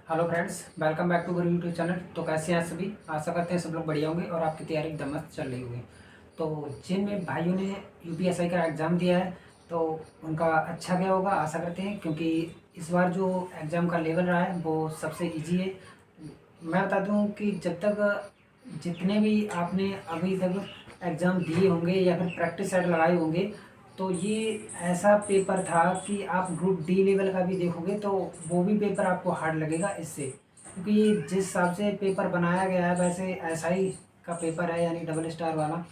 Hello friends, welcome back to our YouTube channel. तो कैसे हैं सभी? आशा करते हैं सब लोग बढ़िया होंगे और आपकी तैयारी एकदम मस्त चल रही होगी। तो जिन में भाइयों ने यूपीएसआई का एग्ज़ाम दिया है तो उनका अच्छा गया होगा, आशा करते हैं, क्योंकि इस बार जो एग्ज़ाम का लेवल रहा है वो सबसे इजी है। मैं बता दूं कि जब तक जितने भी आपने अभी तक एग्ज़ाम दिए होंगे या फिर प्रैक्टिस सेट लगाए होंगे, तो ये ऐसा पेपर था कि आप ग्रुप डी लेवल का भी देखोगे तो वो भी पेपर आपको हार्ड लगेगा इससे, क्योंकि ये जिस हिसाब से पेपर बनाया गया है वैसे एसआई का पेपर है, यानी डबल स्टार वाला,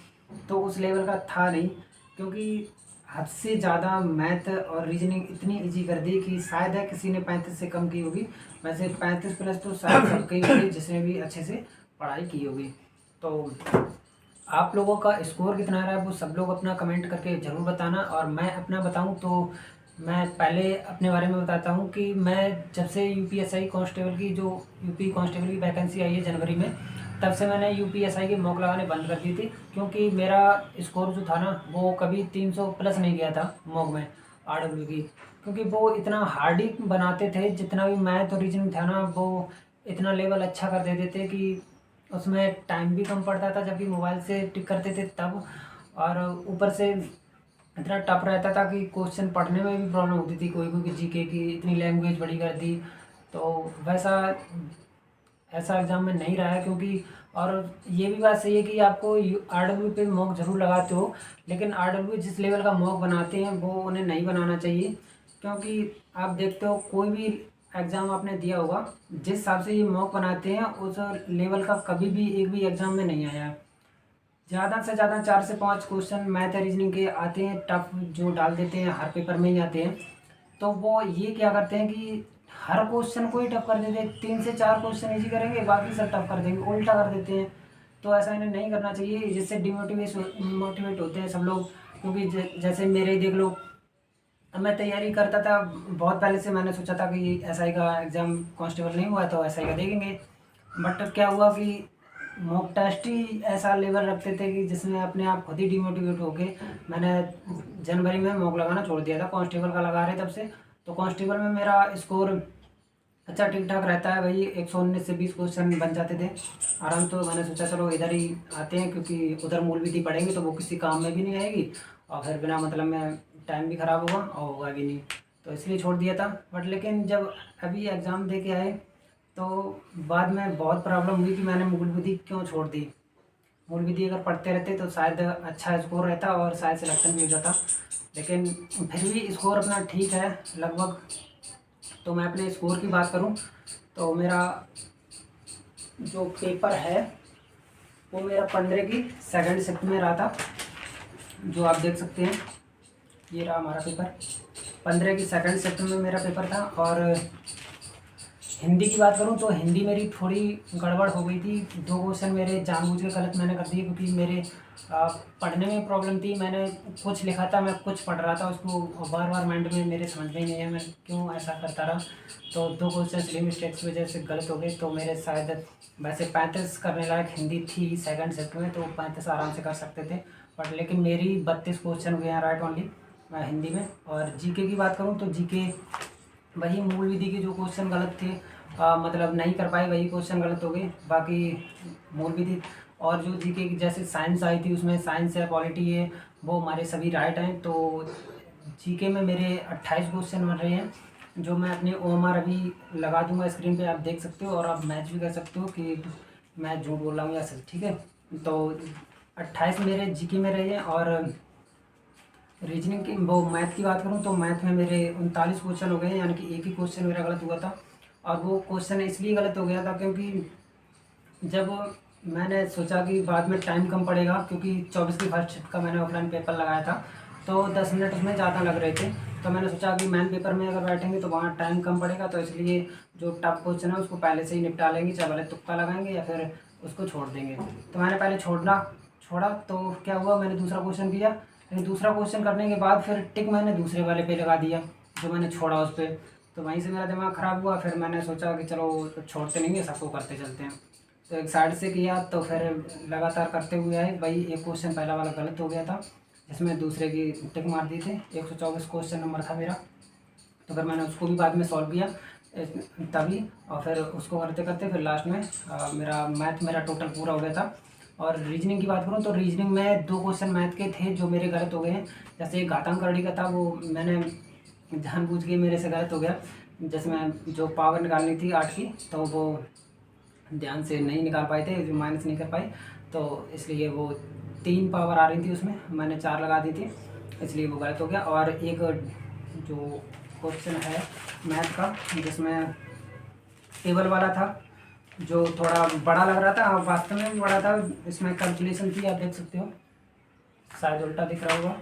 तो उस लेवल का था नहीं। क्योंकि हद से ज़्यादा मैथ और रीजनिंग इतनी इजी कर दी कि शायद है किसी ने 35 से कम की होगी। वैसे 35 प्लस तो शायद सबके ही होगी जिसने भी अच्छे से पढ़ाई की होगी। तो आप लोगों का स्कोर कितना रहा है वो सब लोग अपना कमेंट करके ज़रूर बताना। और मैं अपना बताऊं तो मैं पहले अपने बारे में बताता हूं कि मैं जब से यूपीएसआई कांस्टेबल की जो यूपी कांस्टेबल की वैकेंसी आई है जनवरी में, तब से मैंने यूपीएसआई के मॉक लगाने बंद कर दी थी। क्योंकि मेरा स्कोर जो था ना वो कभी 300 प्लस नहीं गया था मॉक में आरडब्ल्यू की। क्योंकि वो इतना हार्ड ही बनाते थे, जितना भी मैथ और रीजनिंग था ना वो इतना लेवल अच्छा कर देते थे कि उसमें टाइम भी कम पड़ता था जबकि मोबाइल से टिक करते थे तब। और ऊपर से इतना टफ रहता था कि क्वेश्चन पढ़ने में भी प्रॉब्लम होती थी, कोई कोई जीके की इतनी लैंग्वेज बड़ी कर दी। तो वैसा ऐसा एग्ज़ाम में नहीं रहा है। क्योंकि और ये भी बात सही है कि आपको आरडब्ल्यू पे मॉक ज़रूर लगाते हो, लेकिन आरडब्ल्यू जिस लेवल का मॉक बनाते हैं वो उन्हें नहीं बनाना चाहिए। क्योंकि आप देखते हो कोई भी एग्ज़ाम आपने दिया होगा, जिस हिसाब से ये मॉक बनाते हैं उस लेवल का कभी भी एक भी एग्ज़ाम में नहीं आया है। ज़्यादा से ज़्यादा 4 से 5 क्वेश्चन मैथ या रीजनिंग के आते हैं, टफ जो डाल देते हैं हर पेपर में ही आते हैं। तो वो ये क्या करते हैं कि हर क्वेश्चन को ही टफ कर देते हैं, 3 से 4 क्वेश्चन इजी करेंगे बाकी सब टफ कर देंगे, उल्टा कर देते हैं। तो ऐसा इन्हें नहीं करना चाहिए, जिससे मोटिवेट होते हैं सब लोग। क्योंकि जैसे मेरे ही देख लो, अब मैं तैयारी करता था बहुत पहले से। मैंने सोचा था कि एसआई का एग्ज़ाम कांस्टेबल नहीं हुआ तो एसआई का देखेंगे। बट क्या हुआ कि मॉक टेस्ट ही ऐसा लेवल रखते थे कि जिसमें अपने आप खुद ही डिमोटिवेट होके मैंने जनवरी में मॉक लगाना छोड़ दिया था। कांस्टेबल का लगा रहे तब से। तो कांस्टेबल में मेरा स्कोर अच्छा ठीक ठाक रहता है, वही 119 से 20 क्वेश्चन बन जाते थे आराम। तो मैंने सोचा चलो इधर ही आते हैं, क्योंकि उधर मूल विधि पढ़ेंगे तो वो किसी काम में भी नहीं आएगी और फिर बिना मतलब में टाइम भी ख़राब होगा और होगा भी नहीं। तो इसलिए छोड़ दिया था। बट लेकिन जब अभी एग्ज़ाम दे के आए तो बाद में बहुत प्रॉब्लम हुई कि मैंने मूल विधि क्यों छोड़ दी। मूल विधि अगर पढ़ते रहते तो शायद अच्छा स्कोर रहता और शायद सिलेक्शन भी हो जाता। लेकिन फिर भी स्कोर अपना ठीक है लगभग। तो मैं अपने स्कोर की बात करूं तो मेरा जो पेपर है वो मेरा 15 की सेकंड शिफ्ट में रहा था, जो आप देख सकते हैं। ये रहा हमारा पेपर, 15 की सेकंड शिफ्ट में मेरा पेपर था। और हिंदी की बात करूं तो हिंदी मेरी थोड़ी गड़बड़ हो गई थी। 2 क्वेश्चन मेरे जानबूझ के गलत मैंने कर दिए, क्योंकि मेरे पढ़ने में प्रॉब्लम थी। मैंने कुछ लिखा था, मैं कुछ पढ़ रहा था उसको, बार बार माइंड में मेरे समझ में ही नहीं है मैं क्यों ऐसा करता रहा। तो 2 क्वेश्चन स्लिंग मिस्टेक्स की वजह से गलत हो गए। तो मेरे शायद वैसे 35 करने लायक हिंदी थी सेकंड शिफ्ट में, तो 35 आराम से कर सकते थे। बट लेकिन मेरी 32 क्वेश्चन हुए हैं राइट ओनली हिंदी में। और जीके की बात करूँ तो जीके वही मूल विधि के जो क्वेश्चन गलत थे, मतलब नहीं कर पाए, वही क्वेश्चन गलत हो गए। बाकी मूल विधि और जो जीके की जैसे साइंस आई थी उसमें साइंस है पॉलिटी है वो हमारे सभी राइट हैं। तो जीके में मेरे 28 क्वेश्चन बन रहे हैं, जो मैं अपने ओएमआर अभी लगा दूंगा स्क्रीन पे, आप देख सकते हो और आप मैच भी कर सकते हो कि मैं झूठ बोल रहा हूँ या सच। ठीक है, तो 28 मेरे जीके में रहे हैं। और रीजनिंग की वो मैथ की बात करूँ तो मैथ में मेरे 39 क्वेश्चन हो गए हैं, यानी कि एक ही क्वेश्चन मेरा गलत हुआ था। और वो क्वेश्चन इसलिए गलत हो गया था क्योंकि जब मैंने सोचा कि बाद में टाइम कम पड़ेगा, क्योंकि 24 की फर्स्ट शिफ्ट का मैंने ऑफलाइन पेपर लगाया था तो 10 मिनट उसमें ज़्यादा लग रहे थे। तो मैंने सोचा कि मेन पेपर में अगर बैठेंगे तो वहाँ टाइम कम पड़ेगा, तो इसलिए जो टफ क्वेश्चन है उसको पहले से ही निपटा लेंगे, चाहे भले तुक्का लगाएंगे या फिर उसको छोड़ देंगे। तो मैंने पहले छोड़ा तो क्या हुआ, मैंने दूसरा क्वेश्चन किया, लेकिन दूसरा क्वेश्चन करने के बाद फिर टिक मैंने दूसरे वाले पे लगा दिया जो मैंने छोड़ा उस पर। तो वहीं से मेरा दिमाग ख़राब हुआ। फिर मैंने सोचा कि चलो छोड़ते नहीं है, सबको करते चलते हैं। तो एक साइड से किया तो फिर लगातार करते हुए आए। वही एक क्वेश्चन पहला वाला गलत हो गया था जिसमें दूसरे की टिक मार दी थी। 124 क्वेश्चन नंबर था मेरा। तो फिर मैंने उसको भी बाद में सॉल्व किया। तभी और फिर उसको करते करते फिर लास्ट में मेरा टोटल पूरा हो गया था। और रीजनिंग की बात करूँ तो रीजनिंग में 2 क्वेश्चन मैथ के थे जो मेरे गलत हो गए हैं। जैसे एक घातांक करड़ी का था, वो मैंने जानबूझ के मेरे से गलत हो गया। जैसे मैं जो पावर निकालनी थी 8 की, तो वो ध्यान से नहीं निकाल पाए थे, जो माइनस नहीं कर पाए, तो इसलिए वो 3 पावर आ रही थी उसमें, मैंने 4 लगा दी थी, इसलिए वो गलत हो गया। और एक जो क्वेश्चन है मैथ का जिसमें टेबल वाला था, जो थोड़ा बड़ा लग रहा था, वास्तव में भी बड़ा था, इसमें कैलकुलेशन थी, आप देख सकते हो, शायद उल्टा दिख रहा होगा।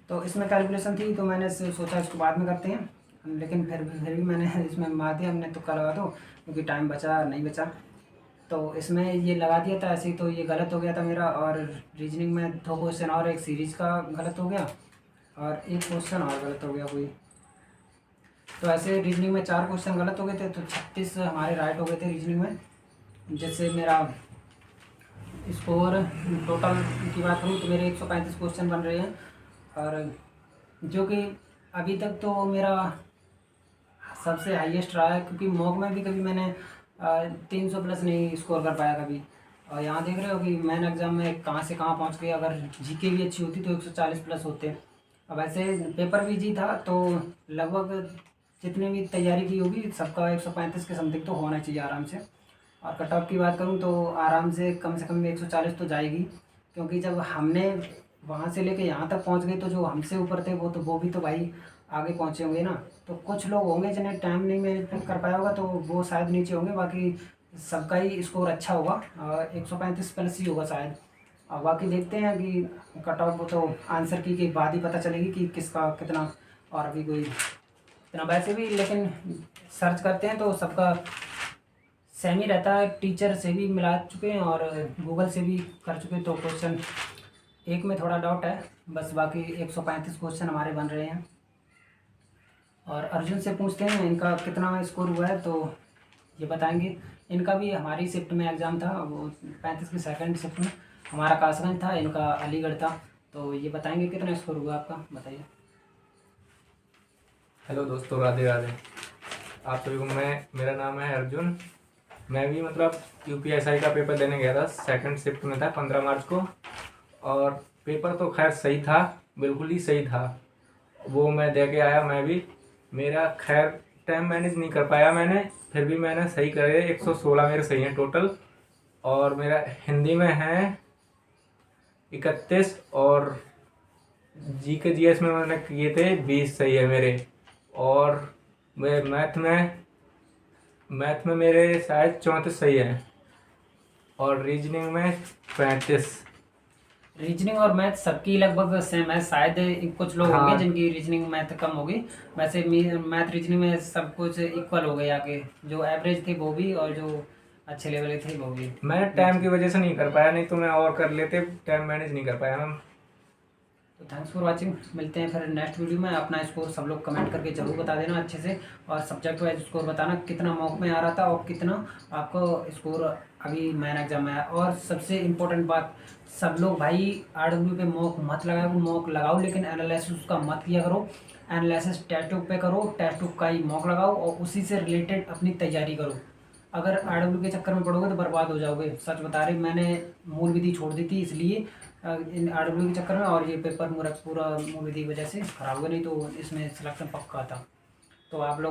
तो इसमें कैलकुलेशन थी, तो मैंने सोचा इसको बाद में करते हैं, लेकिन फिर भी मैंने इसमें मार दिया, हमने तुक्का लगा दो क्योंकि टाइम बचा नहीं बचा, तो इसमें ये लगा दिया था ऐसे ही, तो ये गलत हो गया था मेरा। और रीजनिंग में 2 क्वेश्चन और एक सीरीज़ का गलत हो गया, और एक क्वेश्चन और गलत हो गया कोई। तो ऐसे रीजनिंग में 4 क्वेश्चन गलत हो गए थे, तो 36 हमारे राइट हो गए थे रीजनिंग में, जिससे मेरा स्कोर टोटल की बात करूँ तो मेरे 135 क्वेश्चन बन रहे हैं। और जो कि अभी तक तो मेरा सबसे हाईएस्ट रहा है, क्योंकि मॉक में भी कभी मैंने 300 प्लस नहीं स्कोर कर पाया कभी। और यहाँ देख रहे हो कि मैन एग्ज़ाम में कहाँ से कहाँ पहुँच गए। अगर जीके भी अच्छी होती तो 140 प्लस होते। अब ऐसे पेपर भी जी था, तो लगभग जितने भी तैयारी की होगी सबका 135 के समथिंग तो होना चाहिए आराम से। और कट ऑफ की बात करूँ तो आराम से कम 140 तो जाएगी, क्योंकि जब हमने वहाँ से लेके यहाँ तक पहुँच गए, तो जो हमसे ऊपर थे वो भी तो भाई आगे पहुँचे होंगे ना। तो कुछ लोग होंगे जिन्हें टाइम नहीं मैनेज कर पाया होगा, तो वो शायद नीचे होंगे, बाकी सबका ही स्कोर अच्छा होगा, 135 प्लस ही होगा शायद। और बाकी देखते हैं कि कट ऑफ तो आंसर की के बाद ही पता चलेगी कि किसका कितना। और अभी कोई इतना वैसे भी, लेकिन सर्च करते हैं तो सबका सेम ही रहता है। टीचर से भी मिला चुके हैं और गूगल से भी कर चुके हैं, तो क्वेश्चन एक में थोड़ा डाउट है बस, बाकी 135 क्वेश्चन हमारे बन रहे हैं। और अर्जुन से पूछते हैं इनका कितना स्कोर हुआ है, तो ये बताएंगे। इनका भी हमारी शिफ्ट में एग्ज़ाम था, वो 35 की सेकंड शिफ्ट में, हमारा कासगंज था, इनका अलीगढ़ था। तो ये बताएंगे कितना स्कोर हुआ आपका, बताइए। हेलो दोस्तों, राधे राधे। आप सभी को मेरा नाम है अर्जुन। मैं भी मतलब यूपीएसआई का पेपर देने गया था, सेकंड शिफ्ट में था 15 मार्च को। और पेपर तो खैर सही था, बिल्कुल ही सही था, वो मैं दे के आया। मैं भी, मेरा खैर टाइम मैनेज नहीं कर पाया मैंने, फिर भी मैंने सही करे। 116 मेरे सही हैं टोटल। और मेरा हिंदी में है 31, और जीएस में मैंने किए थे 20 सही है मेरे। और मैं मैथ में मेरे शायद 34 सही है, और रीजनिंग में 35। रीजनिंग और मैथ सबकी लगभग सेम है, शायद कुछ लोग होंगे हाँ, जिनकी रीजनिंग मैथ कम होगी। वैसे मैथ रीजनिंग में सब कुछ इक्वल हो गए आगे, जो एवरेज थे वो भी और जो अच्छे लेवल के थे वो भी। मैं टाइम की वजह से नहीं कर पाया, नहीं तो मैं और कर लेते। टाइम मैनेज नहीं कर पाया मैम। तो थैंक्स फॉर वाचिंग, मिलते हैं फिर नेक्स्ट वीडियो में। अपना स्कोर सब लोग कमेंट करके जरूर बता देना अच्छे से, और सब्जेक्ट वाइज स्कोर बताना कितना मॉक में आ रहा था और कितना आपको स्कोर अभी मैन एग्जाम में आया। और सबसे इम्पोर्टेंट बात, सब लोग भाई RW पे मॉक मत लगाओ, मॉक लगाओ लेकिन एनालिसिस उसका मत किया करो। एनालिसिस टेस्ट बुक पे करो, टेस्ट बुक का ही मॉक लगाओ और उसी से रिलेटेड अपनी तैयारी करो। अगर RW के चक्कर में पड़ोगे तो बर्बाद हो जाओगे, सच बता रहे। मैंने मूल विधि छोड़ दी थी इसलिए, इन RW के चक्कर में, और ये पेपर मेरा पूरा मूल विधि की वजह से खराब हुआ, नहीं तो इसमें सिलेक्शन पक्का था। तो आप लोग